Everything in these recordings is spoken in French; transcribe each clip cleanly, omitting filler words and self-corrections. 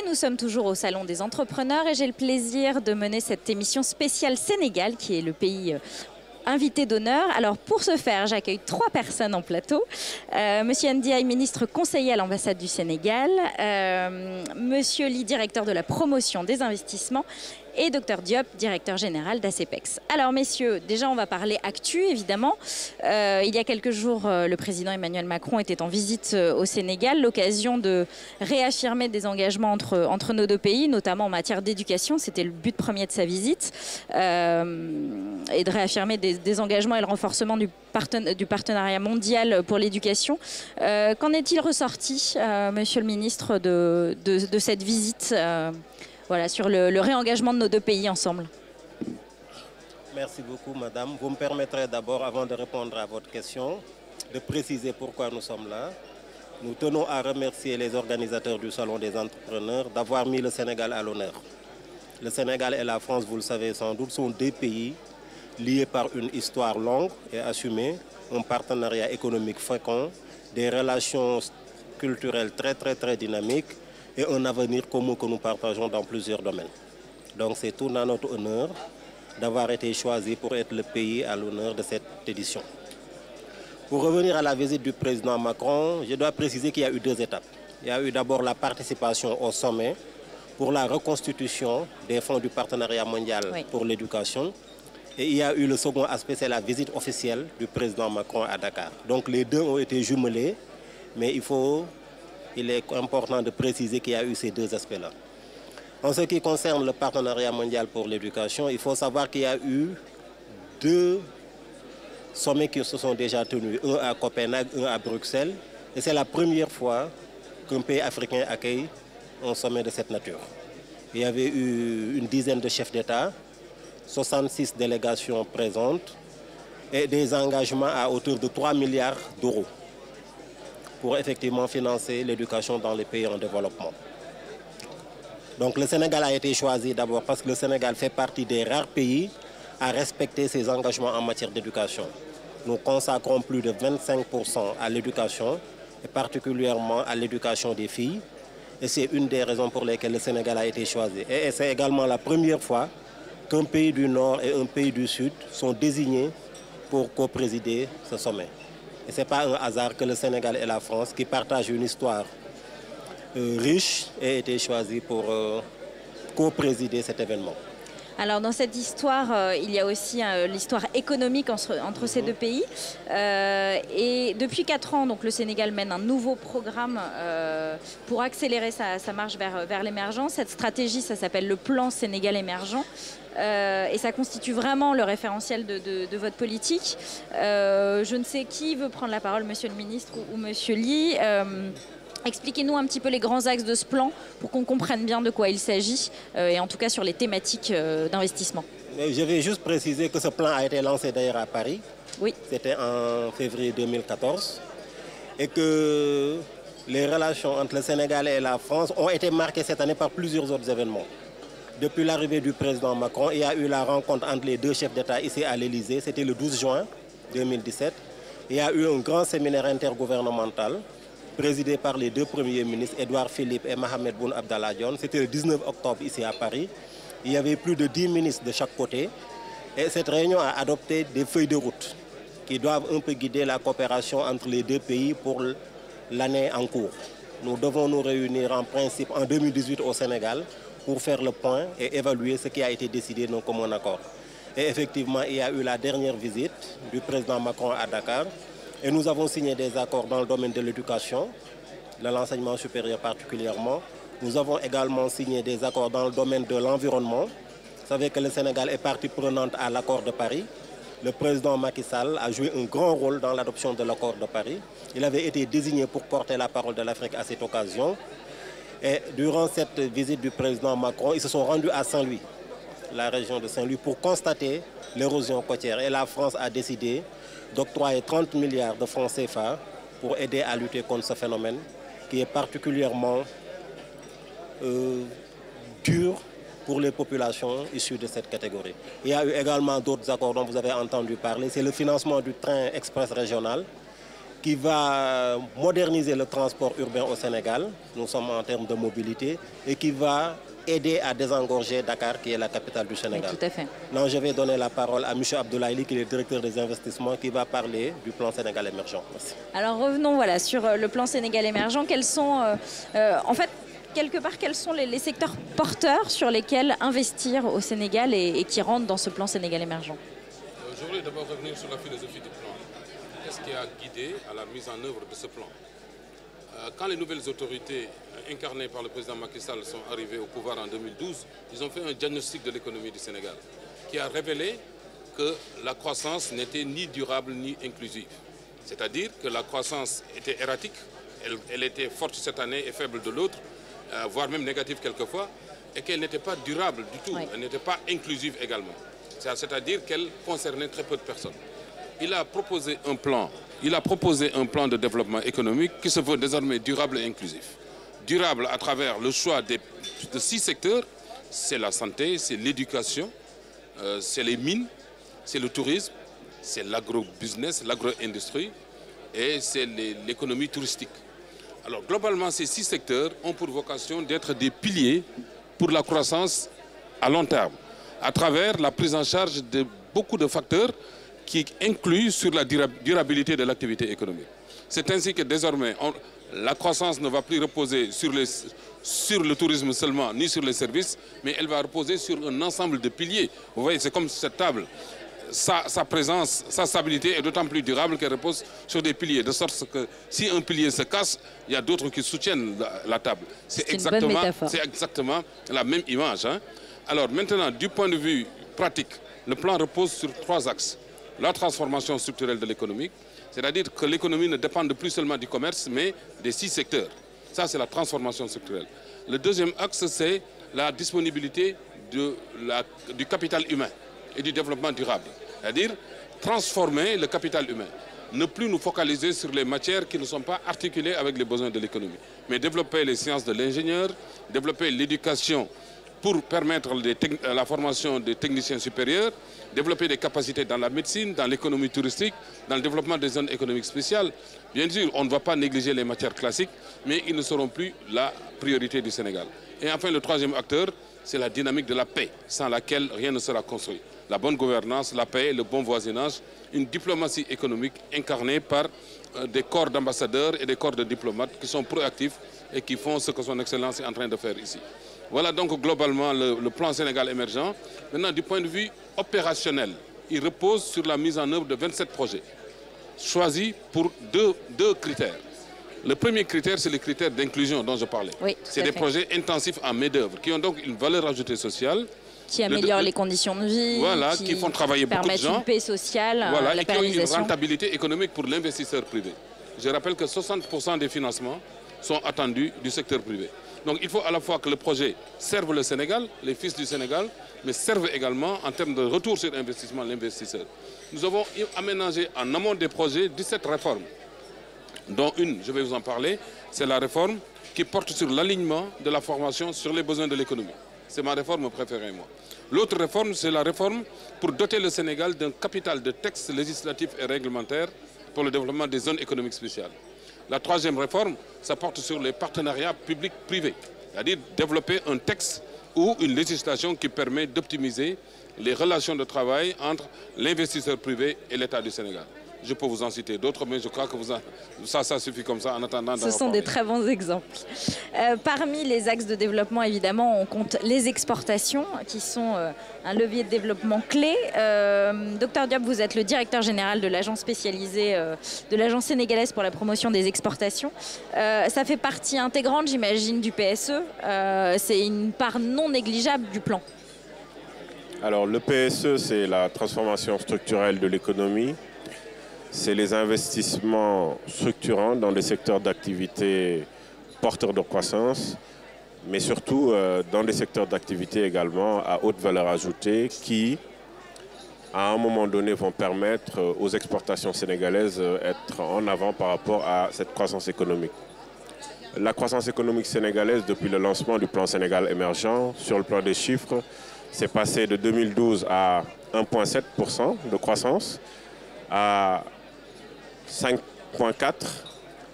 Et nous sommes toujours au Salon des entrepreneurs et j'ai le plaisir de mener cette émission spéciale Sénégal, qui est le pays invité d'honneur. Alors pour ce faire, j'accueille 3 personnes en plateau. Monsieur Ndiaye, ministre conseiller à l'ambassade du Sénégal. Monsieur Ly, directeur de la promotion des investissements. Et Dr Diop, directeur général d'ACPEX. Alors messieurs, déjà on va parler actu évidemment. Il y a quelques jours, le président Emmanuel Macron était en visite au Sénégal, l'occasion de réaffirmer des engagements entre nos deux pays, notamment en matière d'éducation. C'était le but premier de sa visite. Et de réaffirmer des engagements et le renforcement du partenariat mondial pour l'éducation. Qu'en est-il ressorti, monsieur le ministre, de cette visite voilà, sur le réengagement de nos deux pays ensemble? Merci beaucoup, madame. Vous me permettrez d'abord, avant de répondre à votre question, de préciser pourquoi nous sommes là. Nous tenons à remercier les organisateurs du Salon des entrepreneurs d'avoir mis le Sénégal à l'honneur. Le Sénégal et la France, vous le savez sans doute, sont 2 pays liés par une histoire longue et assumée, un partenariat économique fécond, des relations culturelles très dynamiques, et un avenir commun que nous partageons dans plusieurs domaines. Donc c'est tout à notre honneur d'avoir été choisi pour être le pays à l'honneur de cette édition. Pour revenir à la visite du président Macron, je dois préciser qu'il y a eu 2 étapes. Il y a eu d'abord la participation au sommet pour la reconstitution des fonds du partenariat mondial pour l'éducation. Et il y a eu le second aspect, c'est la visite officielle du président Macron à Dakar. Donc les 2 ont été jumelés, mais il est important de préciser qu'il y a eu ces 2 aspects-là. En ce qui concerne le partenariat mondial pour l'éducation, il faut savoir qu'il y a eu 2 sommets qui se sont déjà tenus, un à Copenhague, un à Bruxelles. Et c'est la première fois qu'un pays africain accueille un sommet de cette nature. Il y avait eu une dizaine de chefs d'État, 66 délégations présentes et des engagements à hauteur de 3 milliards d'euros pour effectivement financer l'éducation dans les pays en développement. Donc le Sénégal a été choisi d'abord parce que le Sénégal fait partie des rares pays à respecter ses engagements en matière d'éducation. Nous consacrons plus de 25% à l'éducation, et particulièrement à l'éducation des filles. Et c'est une des raisons pour lesquelles le Sénégal a été choisi. Et c'est également la première fois qu'un pays du Nord et un pays du Sud sont désignés pour co-présider ce sommet. Et ce n'est pas un hasard que le Sénégal et la France, qui partagent une histoire riche, aient été choisis pour co-présider cet événement. Alors dans cette histoire, il y a aussi l'histoire économique entre ces 2 pays. Et depuis 4 ans, donc, le Sénégal mène un nouveau programme pour accélérer sa marche vers l'émergence. Cette stratégie, ça s'appelle le plan Sénégal émergent. Et ça constitue vraiment le référentiel de votre politique. Je ne sais qui veut prendre la parole, monsieur le ministre ou monsieur Ly. Expliquez-nous un petit peu les grands axes de ce plan pour qu'on comprenne bien de quoi il s'agit, et en tout cas sur les thématiques d'investissement. Je vais juste préciser que ce plan a été lancé d'ailleurs à Paris. Oui. C'était en février 2014. Et que les relations entre le Sénégal et la France ont été marquées cette année par plusieurs autres événements. Depuis l'arrivée du président Macron, il y a eu la rencontre entre les 2 chefs d'État ici à l'Élysée. C'était le 12 juin 2017. Il y a eu un grand séminaire intergouvernemental présidé par les 2 premiers ministres, Édouard Philippe et Mohamed Boun Abdallah Dionne. C'était le 19 octobre ici à Paris. Il y avait plus de 10 ministres de chaque côté. Et cette réunion a adopté des feuilles de route qui doivent un peu guider la coopération entre les 2 pays pour l'année en cours. Nous devons nous réunir en principe en 2018 au Sénégal pour faire le point et évaluer ce qui a été décidé dans un commun accord. Et effectivement, il y a eu la dernière visite du président Macron à Dakar. Et nous avons signé des accords dans le domaine de l'éducation, de l'enseignement supérieur particulièrement. Nous avons également signé des accords dans le domaine de l'environnement. Vous savez que le Sénégal est partie prenante à l'accord de Paris. Le président Macky Sall a joué un grand rôle dans l'adoption de l'accord de Paris. Il avait été désigné pour porter la parole de l'Afrique à cette occasion. Et durant cette visite du président Macron, ils se sont rendus à Saint-Louis, la région de Saint-Louis, pour constater l'érosion côtière. Et la France a décidé d'octroyer 30 milliards de francs CFA pour aider à lutter contre ce phénomène qui est particulièrement dur pour les populations issues de cette catégorie. Il y a eu également d'autres accords dont vous avez entendu parler. C'est le financement du train express régional qui va moderniser le transport urbain au Sénégal. Nous sommes en termes de mobilité et qui va aider à désengorger Dakar, qui est la capitale du Sénégal. Oui, tout à fait. Non, je vais donner la parole à M. Abdoulaye, qui est le directeur des investissements, qui va parler du plan Sénégal émergent. Merci. Alors revenons sur le plan Sénégal émergent. Quels sont, en fait, quelque part, quels sont les secteurs porteurs sur lesquels investir au Sénégal et qui rentrent dans ce plan Sénégal émergent? Je voudrais d'abord revenir sur la philosophie du plan. Qu'est-ce qui a guidé à la mise en œuvre de ce plan? Quand les nouvelles autorités incarnées par le président Macky Sall sont arrivées au pouvoir en 2012, ils ont fait un diagnostic de l'économie du Sénégal qui a révélé que la croissance n'était ni durable ni inclusive. C'est-à-dire que la croissance était erratique, elle était forte cette année et faible de l'autre, voire même négative quelquefois, et qu'elle n'était pas durable du tout, elle n'était pas inclusive également. C'est-à-dire qu'elle concernait très peu de personnes. Il a proposé un plan de développement économique qui se veut désormais durable et inclusif. Durable à travers le choix de 6 secteurs, c'est la santé, c'est l'éducation, c'est les mines, c'est le tourisme, c'est l'agro-business, l'agro-industrie et c'est l'économie touristique. Alors globalement, ces 6 secteurs ont pour vocation d'être des piliers pour la croissance à long terme, à travers la prise en charge de beaucoup de facteurs qui inclut sur la durabilité de l'activité économique. C'est ainsi que désormais, la croissance ne va plus reposer sur le tourisme seulement, ni sur les services, mais elle va reposer sur un ensemble de piliers. Vous voyez, c'est comme cette table. Sa présence, sa stabilité est d'autant plus durable qu'elle repose sur des piliers, de sorte que si un pilier se casse, il y a d'autres qui soutiennent la table. C'est exactement la même image. Hein. Alors maintenant, du point de vue pratique, le plan repose sur 3 axes. La transformation structurelle de l'économie, c'est-à-dire que l'économie ne dépend plus seulement du commerce, mais des 6 secteurs. Ça, c'est la transformation structurelle. Le deuxième axe, c'est la disponibilité du capital humain et du développement durable. C'est-à-dire transformer le capital humain. Ne plus nous focaliser sur les matières qui ne sont pas articulées avec les besoins de l'économie, mais développer les sciences de l'ingénieur, développer l'éducation pour permettre la formation des techniciens supérieurs, développer des capacités dans la médecine, dans l'économie touristique, dans le développement des zones économiques spéciales. Bien sûr, on ne va pas négliger les matières classiques, mais ils ne seront plus la priorité du Sénégal. Et enfin, le troisième acteur, c'est la dynamique de la paix, sans laquelle rien ne sera construit. La bonne gouvernance, la paix, le bon voisinage, une diplomatie économique incarnée par des corps d'ambassadeurs et des corps de diplomates qui sont proactifs et qui font ce que son Excellence est en train de faire ici. Voilà donc globalement le plan Sénégal émergent. Maintenant, du point de vue opérationnel, il repose sur la mise en œuvre de 27 projets, choisis pour deux critères. Le premier critère, c'est le critère d'inclusion dont je parlais. Oui, c'est des projets intensifs en main-d'œuvre qui ont donc une valeur ajoutée sociale. Qui améliorent les conditions de vie, voilà, qui font travailler beaucoup de gens. Permettent une paix sociale, voilà, la et qui ont une pérennisation. rentabilité économique pour l'investisseur privé. Je rappelle que 60% des financements sont attendus du secteur privé. Donc il faut à la fois que le projet serve le Sénégal, les fils du Sénégal, mais serve également en termes de retour sur investissement l'investisseur. Nous avons aménagé en amont des projets 17 réformes, dont une, je vais vous en parler, c'est la réforme qui porte sur l'alignement de la formation sur les besoins de l'économie. C'est ma réforme préférée, moi. L'autre réforme, c'est la réforme pour doter le Sénégal d'un capital de textes législatifs et réglementaires pour le développement des zones économiques spéciales. La troisième réforme, ça porte sur les partenariats publics-privés, c'est-à-dire développer un texte ou une législation qui permet d'optimiser les relations de travail entre l'investisseur privé et l'État du Sénégal. Je peux vous en citer d'autres, mais je crois que ça suffit comme ça en attendant. Ce sont des très bons exemples. Parmi les axes de développement, évidemment, on compte les exportations, qui sont un levier de développement clé. Docteur Diop, vous êtes le directeur général de l'agence spécialisée, de l'agence sénégalaise pour la promotion des exportations. Ça fait partie intégrante, j'imagine, du PSE. C'est une part non négligeable du plan. Alors, le PSE, c'est la transformation structurelle de l'économie. C'est les investissements structurants dans des secteurs d'activité porteurs de croissance, mais surtout dans des secteurs d'activité également à haute valeur ajoutée qui, à un moment donné, vont permettre aux exportations sénégalaises d'être en avant par rapport à cette croissance économique. La croissance économique sénégalaise, depuis le lancement du plan Sénégal émergent, sur le plan des chiffres, c'est passé de 2012 à 1,7% de croissance, à 5,4,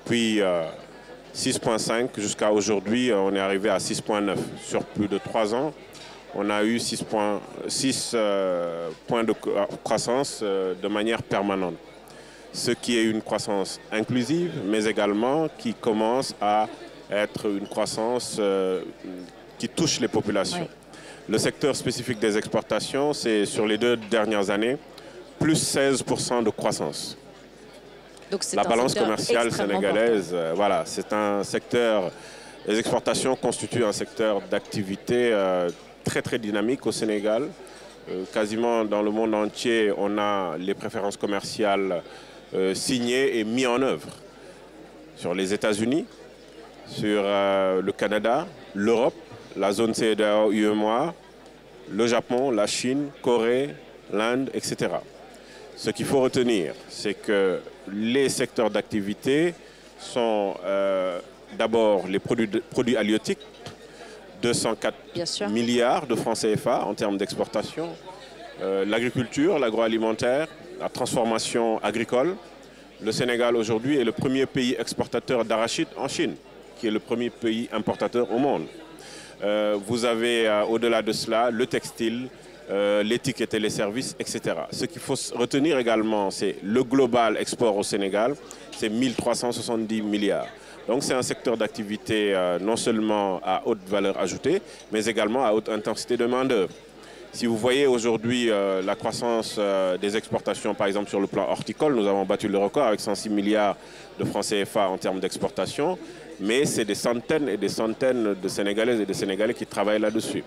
puis 6,5 jusqu'à aujourd'hui, on est arrivé à 6,9. Sur plus de 3 ans, on a eu 6 points de croissance de manière permanente. Ce qui est une croissance inclusive, mais également qui commence à être une croissance qui touche les populations. Oui. Le secteur spécifique des exportations, c'est sur les 2 dernières années, plus 16% de croissance. Donc la balance commerciale sénégalaise, voilà, c'est un secteur, les exportations constituent un secteur d'activité très dynamique au Sénégal. Quasiment dans le monde entier, on a les préférences commerciales signées et mises en œuvre. Sur les États-Unis, sur le Canada, l'Europe, la zone CEDEAO, UEMOA, le Japon, la Chine, Corée, l'Inde, etc. Ce qu'il faut retenir, c'est que les secteurs d'activité sont d'abord les produits halieutiques, 204 milliards de francs CFA en termes d'exportation, l'agriculture, l'agroalimentaire, la transformation agricole. Le Sénégal aujourd'hui est le premier pays exportateur d'arachide en Chine, qui est le premier pays importateur au monde. Vous avez au-delà de cela le textile, l'étiquette et les services, etc. Ce qu'il faut retenir également, c'est le global export au Sénégal, c'est 1370 milliards. Donc c'est un secteur d'activité non seulement à haute valeur ajoutée, mais également à haute intensité de main-d'œuvre. Si vous voyez aujourd'hui la croissance des exportations, par exemple sur le plan horticole, nous avons battu le record avec 106 milliards de francs CFA en termes d'exportation, mais c'est des centaines et des centaines de Sénégalaises et de Sénégalais qui travaillent là-dessus.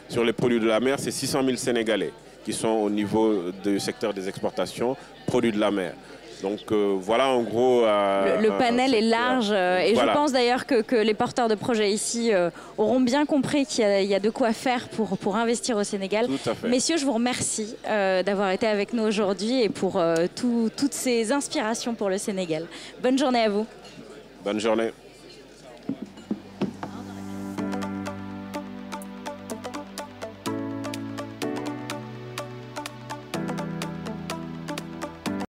Sur les produits de la mer, c'est 600 000 Sénégalais qui sont au niveau du secteur des exportations, produits de la mer. Donc voilà en gros... le panel est large et voilà. Je pense d'ailleurs que les porteurs de projets ici auront bien compris qu'il y a de quoi faire pour investir au Sénégal. Tout à fait. Messieurs, je vous remercie d'avoir été avec nous aujourd'hui et pour toutes ces inspirations pour le Sénégal. Bonne journée à vous. Bonne journée.